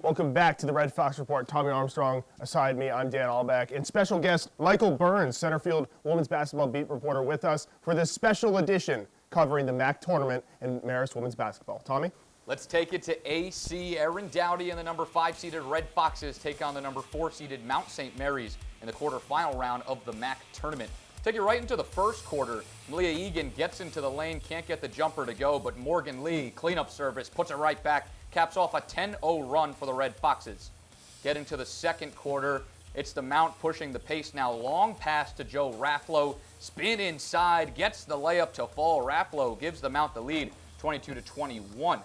Welcome back to the Red Fox Report. Tommy Armstrong aside me, I'm Dan Aulbach, and special guest Michael Burns, Centerfield women's basketball beat reporter, with us for this special edition covering the MAC tournament and Marist women's basketball. Tommy? Let's take it to AC. Erin Dowdy and the number 5-seeded Red Foxes take on the number 4-seeded Mount St. Mary's in the quarterfinal round of the MAC tournament. Take you right into the first quarter. Malia Egan gets into the lane, can't get the jumper to go, but Morgan Lee, cleanup service, puts it right back, caps off a 10-0 run for the Red Foxes. Get into the second quarter. It's the Mount pushing the pace now. Long pass to Joe Rafflo. Spin inside, gets the layup to fall. Rafflo gives the Mount the lead, 22-21.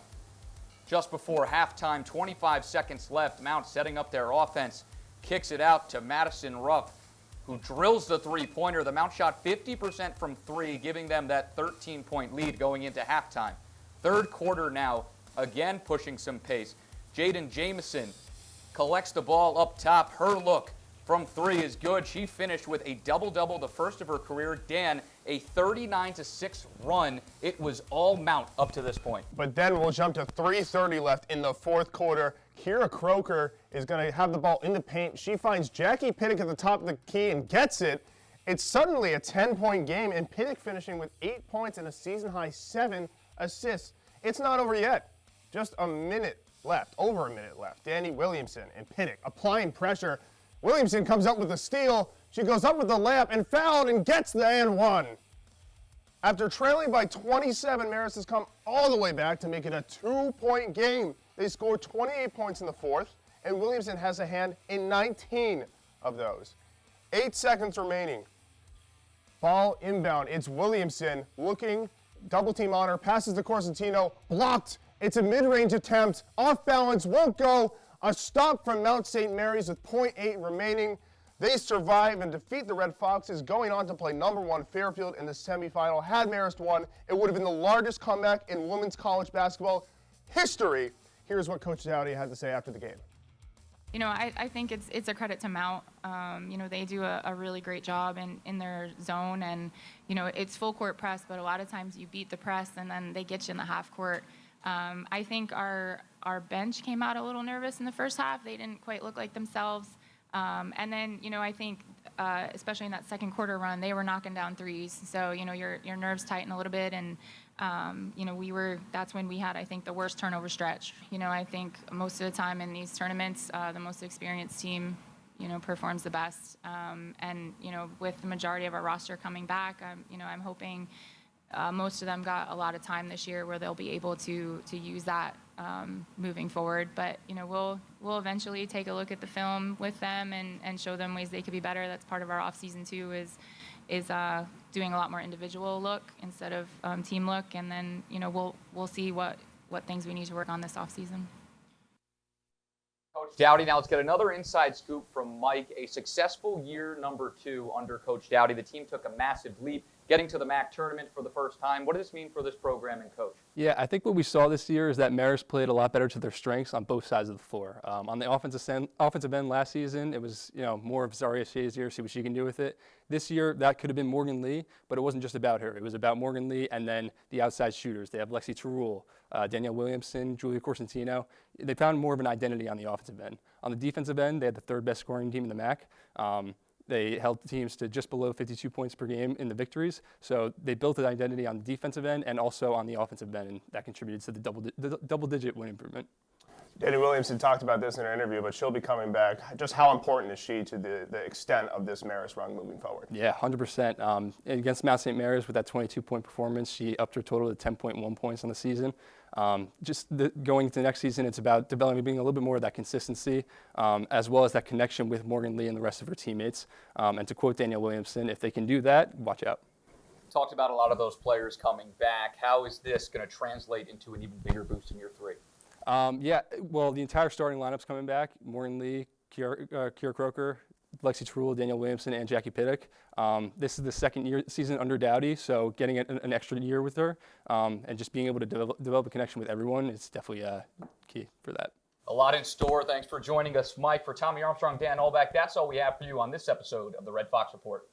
Just before halftime, 25 seconds left. Mount setting up their offense. Kicks it out to Madison Ruff, who drills the three-pointer. The Mount shot 50% from three, giving them that 13-point lead going into halftime. Third quarter now, again pushing some pace. Jaden Jamison collects the ball up top. Her look from three is good. She finished with a double-double, the first of her career. Dan, a 39-6 run. It was all Mount up to this point. But then we'll jump to 3:30 left in the fourth quarter. Kira Croker is going to have the ball in the paint. She finds Jackie Pittock at the top of the key and gets it. It's suddenly a 10-point game, and Pittock finishing with 8 points and a season-high 7 assists. It's not over yet. Just a minute left, over a minute left. Danny Williamson and Pittock applying pressure. Williamson comes up with a steal. She goes up with the layup and fouled and gets the and one. After trailing by 27, Marist has come all the way back to make it a 2-point game. They scored 28 points in the fourth, and Williamson has a hand in 19 of those. 8 seconds remaining. Ball inbound. It's Williamson looking, double team on her, passes to Corsentino, blocked. It's a mid-range attempt, off balance, won't go. A stop from Mount St. Mary's with 0.8 remaining. They survive and defeat the Red Foxes, going on to play number 1 Fairfield in the semifinal. Had Marist won, it would have been the largest comeback in women's college basketball history. Here's what Coach Dowdy had to say after the game. You know, I think it's a credit to Mount. You know, they do a really great job in their zone, and, you know, it's full court press, but a lot of times you beat the press and then they get you in the half court. I think our bench came out a little nervous in the first half. They didn't quite look like themselves. And then, you know, I think, especially in that second quarter run, they were knocking down threes. So, you know, your nerves tighten a little bit. And, you know, that's when we had, I think, the worst turnover stretch. You know, I think most of the time in these tournaments, the most experienced team, you know, performs the best. And, you know, with the majority of our roster coming back, you know, I'm hoping most of them got a lot of time this year where they'll be able to use that moving forward. But, you know, we'll eventually take a look at the film with them and show them ways they could be better. That's part of our off season too, is doing a lot more individual look instead of team look. And then, you know, we'll see what things we need to work on this off season. Coach Dowdy, now let's get another inside scoop from Mike. A successful year number 2 under Coach Dowdy. The team took a massive leap, getting to the MAC tournament for the first time. What does this mean for this program and coach? Yeah, I think what we saw this year is that Marist played a lot better to their strengths on both sides of the floor. On the offensive end last season, it was, you know, more of Zaria Shazier, see what she can do with it. This year, that could have been Morgan Lee, but it wasn't just about her. It was about Morgan Lee and then the outside shooters. They have Lexi Terrell, Danielle Williamson, Julia Corsentino. They found more of an identity on the offensive end. On the defensive end, they had the 3rd best scoring team in the MAC. They held teams to just below 52 points per game in the victories. So they built an identity on the defensive end and also on the offensive end, and that contributed to the double-digit win improvement. Danny Williamson talked about this in her interview, but she'll be coming back. Just how important is she to the extent of this Marist run moving forward? Yeah, 100%. Against Mount St. Mary's with that 22-point performance, she upped her total to 10.1 points on the season. Going into the next season, it's about developing a little bit more of that consistency, as well as that connection with Morgan Lee and the rest of her teammates. And to quote Danielle Williamson, if they can do that, watch out. Talked about a lot of those players coming back. How is this going to translate into an even bigger boost in year 3? Yeah, well, the entire starting lineup's coming back. Morgan Lee, Kira Croker, Lexi Terrell, Danielle Williamson, and Jackie Pittock. This is the second season under Dowdy, so getting an extra year with her and just being able to develop a connection with everyone is definitely key for that. A lot in store. Thanks for joining us, Mike. For Tommy Armstrong, Dan Aulbach, that's all we have for you on this episode of the Red Fox Report.